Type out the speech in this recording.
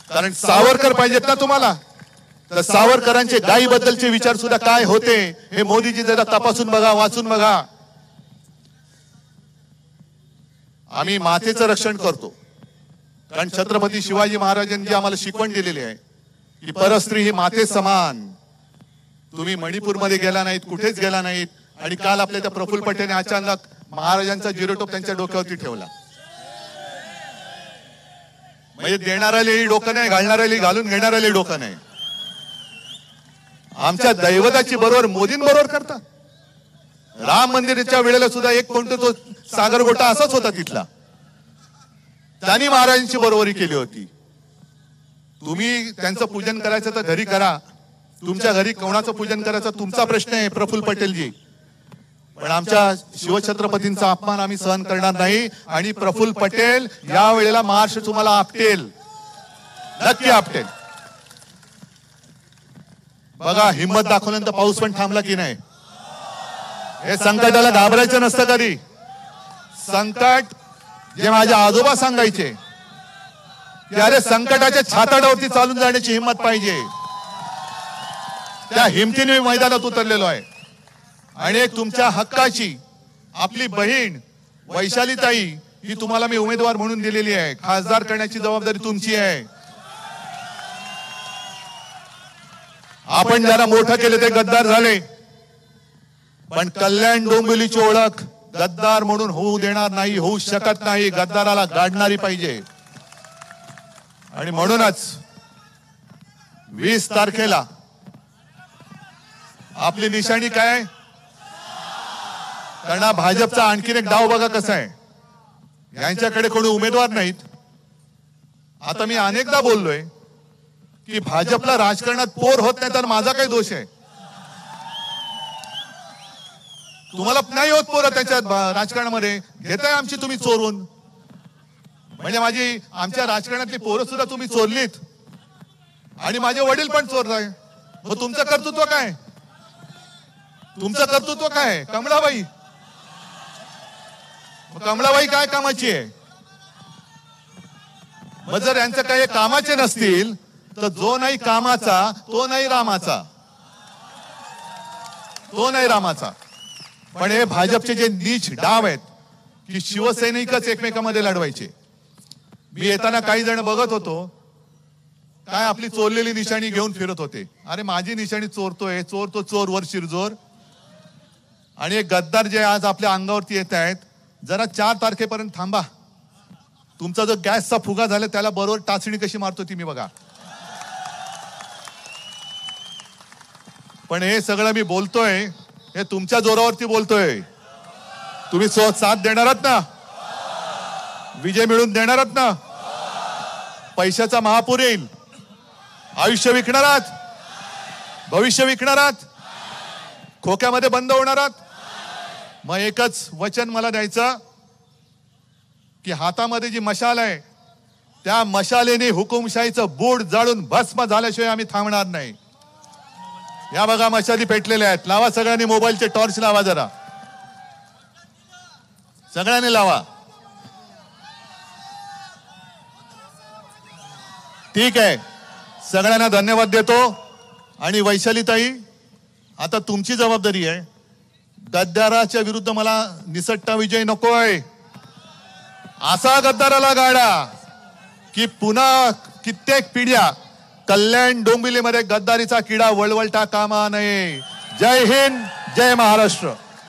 कारण सावरकर पाहिजेत ना तुम्हाला, तर सावरकरांचे गायीबद्दलचे विचार सुद्धा काय होते हे मोदीजी जरा तपासून बघा, वाचून बघा. आम्ही मातेचं रक्षण करतो कारण छत्रपती शिवाजी महाराजांनी आम्हाला शिकवण दिलेली आहे की परस्त्री ही माते समान. तुम्ही मणिपूरमध्ये गेला नाहीत, कुठेच गेला नाहीत, आणि काल आपल्या त्या प्रफुल्ल पटेलने अचानक महाराजांचा जिरोटोप त्यांच्या डोक्यावरती ठेवला. म्हणजे देणाऱ्यालाही डोकं नाही, घालणाऱ्यालाही घालून घेणाऱ्यालाही डोकं नाही. आमच्या दैवताची बरोबर मोदींबरोबर करतात. राम मंदिराच्या वेळेला सुद्धा एक कोणता तो सागर गोटा असाच होता तिथला, त्यांनी महाराजांची बरोबरी केली होती. तुम्ही त्यांचं पूजन करायचं तर घरी करा, तुमच्या घरी कोणाचं पूजन करायचं तुमचा प्रश्न आहे प्रफुल्ल पटेलजी, पण आमच्या शिवछत्रपतींचा अपमान आम्ही सहन करणार नाही. आणि प्रफुल्ल पटेल या वेळेला महाराष्ट्र तुम्हाला आपटेल, नक्की आपटेल. बघा हिम्मत दाखवल्यानंतर पाऊस पण थांबला की नाही. हे संकटाला घाबरायचं नसतं कधी. संकट जे माझे आजोबा सांगायचे की अरे संकटाच्या छाताडावरती चालून जाण्याची हिंमत पाहिजे, त्या हिमतीने मैदानात उतरलेलो आहे. आणि एक तुमच्या हक्काची आपली बहीण वैशालीताई ही तुम्हाला मी उमेदवार म्हणून दिलेली आहे. खासदार करण्याची जबाबदारी तुमची आहे. आपण ज्याला मोठं केले ते गद्दार झाले, पण कल्याण डोंबिवलीची ओळख गद्दार म्हणून होऊ देणार नाही, होऊ शकत नाही. गद्दाराला गाडणारी पाहिजे. आणि म्हणूनच 20 तारखेला आपली निशाणी काय, कारण भाजपचा आणखीन एक डाव बघा कसा आहे. यांच्याकडे कोणी उमेदवार नाहीत. आता मी अनेकदा बोललोय की भाजपला राजकारणात पोर होत नाही तर माझा काय दोष आहे. तुम्हाला नाही होत पोर त्याच्यात राजकारणामध्ये, घेताय आमची तुम्ही चोरून. म्हणजे माझी आमच्या राजकारणातली पोरं सुद्धा तुम्ही चोरलीत आणि माझे वडील पण चोरताय. मग तुमचं कर्तृत्व काय, तुमचं कर्तृत्व काय. कमळाबाई, कमळाबाई काय कामाची आहे. मग जर यांचं काही कामाचे नसतील तर जो नाही कामाचा तो नाही रामाचा, तो नाही रामाचा. पण हे भाजपचे जे नीच डाव आहेत की शिवसैनिकच एकमेकांमध्ये लढवायचे. मी येताना काही जण बघत होतो काय आपली चोरलेली निशाणी घेऊन फिरत होते. अरे माझी निशाणी चोरतोय, चोर तो चोर वर शिरजोर. आणि एक गद्दार जे आज आपल्या अंगावरती येत आहेत, जरा 4 तारखेपर्यंत थांबा. तुमचा जो गॅसचा फुगा झाला त्याला बरोबर टाचणी कशी मारतो ती मी बघा. पण हे सगळं मी बोलतोय हे तुमच्या जोरावरती बोलतोय. तुम्ही साथ देणार आहात ना, विजय मिळून देणार आहात ना. पैशाचा महापूर येईल, आयुष्य विकणार आहात, भविष्य विकणार आहात, खोक्यामध्ये बंद होणार आहात. मग एकच वचन मला द्यायचं की हातामध्ये जी मशाल आहे त्या मशालेने हुकुमशाहीचं बूड जाळून भस्म झाल्याशिवाय आम्ही थांबणार नाही. या बघा मशाली पेटलेल्या आहेत. लावा सगळ्यांनी मोबाईलचे टॉर्च लावा, जरा सगळ्यांनी लावा. ठीक आहे, सगळ्यांना धन्यवाद देतो. आणि वैशालीताई आता तुमची जबाबदारी आहे. गद्दाराच्या विरुद्ध मला निसट्टा विजय नकोय. असा गद्दाराला गाडा की पुन्हा कित्येक पिढ्या कल्याण डोंबिवलीमध्ये गद्दारीचा किडा वळवळता कामा नये. जय हिंद, जय महाराष्ट्र.